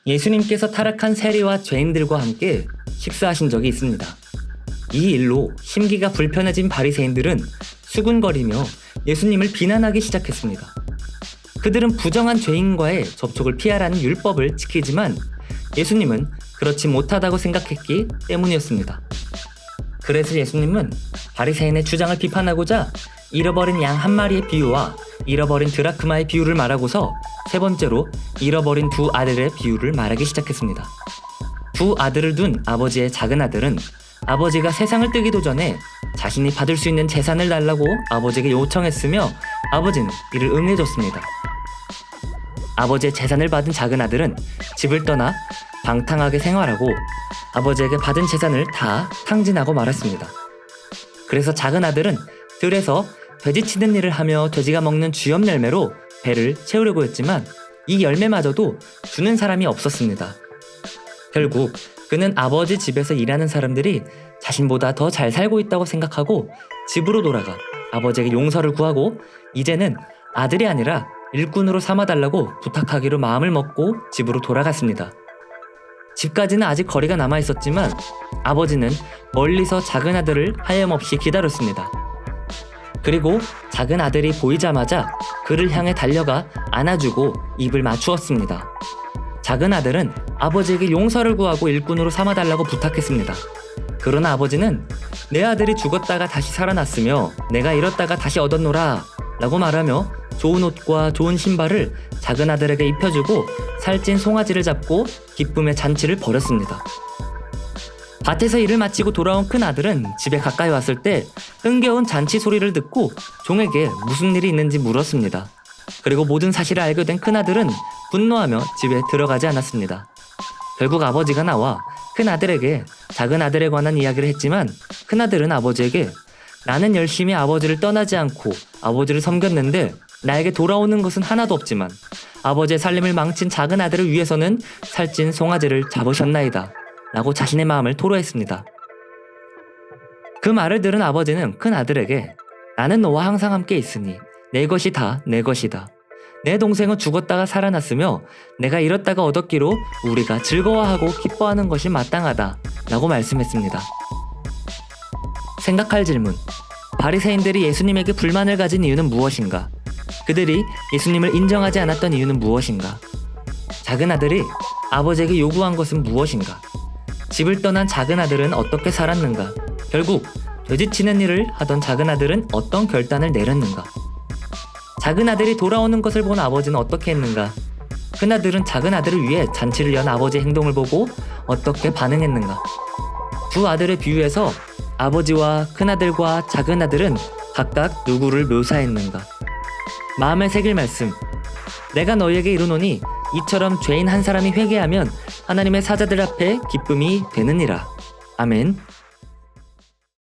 예수님께서 타락한 세리와 죄인들과 함께 식사하신 적이 있습니다. 이 일로 심기가 불편해진 바리새인들은 수군거리며 예수님을 비난하기 시작했습니다. 그들은 부정한 죄인과의 접촉을 피하라는 율법을 지키지만 예수님은 그렇지 못하다고 생각했기 때문이었습니다. 그래서 예수님은 바리새인의 주장을 비판하고자 잃어버린 양 한 마리의 비유와 잃어버린 드라크마의 비유를 말하고서 세 번째로 잃어버린 두 아들의 비유를 말하기 시작했습니다. 두 아들을 둔 아버지의 작은 아들은 아버지가 세상을 뜨기도 전에 자신이 받을 수 있는 재산을 달라고 아버지에게 요청했으며 아버지는 이를 응해줬습니다. 아버지의 재산을 받은 작은 아들은 집을 떠나 방탕하게 생활하고 아버지에게 받은 재산을 다 탕진하고 말았습니다. 그래서 작은 아들은 들에서 돼지 치는 일을 하며 돼지가 먹는 쥐염 열매로 배를 채우려고 했지만 이 열매마저도 주는 사람이 없었습니다. 결국 그는 아버지 집에서 일하는 사람들이 자신보다 더 잘 살고 있다고 생각하고 집으로 돌아가 아버지에게 용서를 구하고 이제는 아들이 아니라 일꾼으로 삼아달라고 부탁하기로 마음을 먹고 집으로 돌아갔습니다. 집까지는 아직 거리가 남아있었지만 아버지는 멀리서 작은 아들을 하염없이 기다렸습니다. 그리고 작은 아들이 보이자마자 그를 향해 달려가 안아주고 입을 맞추었습니다. 작은 아들은 아버지에게 용서를 구하고 일꾼으로 삼아달라고 부탁했습니다. 그러나 아버지는 내 아들이 죽었다가 다시 살아났으며 내가 잃었다가 다시 얻었노라 라고 말하며 좋은 옷과 좋은 신발을 작은 아들에게 입혀주고 살찐 송아지를 잡고 기쁨의 잔치를 벌였습니다. 밭에서 일을 마치고 돌아온 큰 아들은 집에 가까이 왔을 때 흥겨운 잔치 소리를 듣고 종에게 무슨 일이 있는지 물었습니다. 그리고 모든 사실을 알게 된 큰 아들은 분노하며 집에 들어가지 않았습니다. 결국 아버지가 나와 큰 아들에게 작은 아들에 관한 이야기를 했지만 큰 아들은 아버지에게 나는 열심히 아버지를 떠나지 않고 아버지를 섬겼는데 나에게 돌아오는 것은 하나도 없지만 아버지의 살림을 망친 작은 아들을 위해서는 살찐 송아지를 잡으셨나이다 라고 자신의 마음을 토로했습니다. 그 말을 들은 아버지는 큰 아들에게 나는 너와 항상 함께 있으니 내 것이 다 내 것이다. 내 동생은 죽었다가 살아났으며 내가 잃었다가 얻었기로 우리가 즐거워하고 기뻐하는 것이 마땅하다 라고 말씀했습니다. 생각할 질문. 바리새인들이 예수님에게 불만을 가진 이유는 무엇인가? 그들이 예수님을 인정하지 않았던 이유는 무엇인가? 작은 아들이 아버지에게 요구한 것은 무엇인가? 집을 떠난 작은 아들은 어떻게 살았는가? 결국 돼지치는 일을 하던 작은 아들은 어떤 결단을 내렸는가? 작은 아들이 돌아오는 것을 본 아버지는 어떻게 했는가? 큰 아들은 작은 아들을 위해 잔치를 연 아버지의 행동을 보고 어떻게 반응했는가? 두 아들의 비유에서 아버지와 큰 아들과 작은 아들은 각각 누구를 묘사했는가? 마음에 새길 말씀. 내가 너희에게 이르노니 이처럼 죄인 한 사람이 회개하면 하나님의 사자들 앞에 기쁨이 되느니라. 아멘.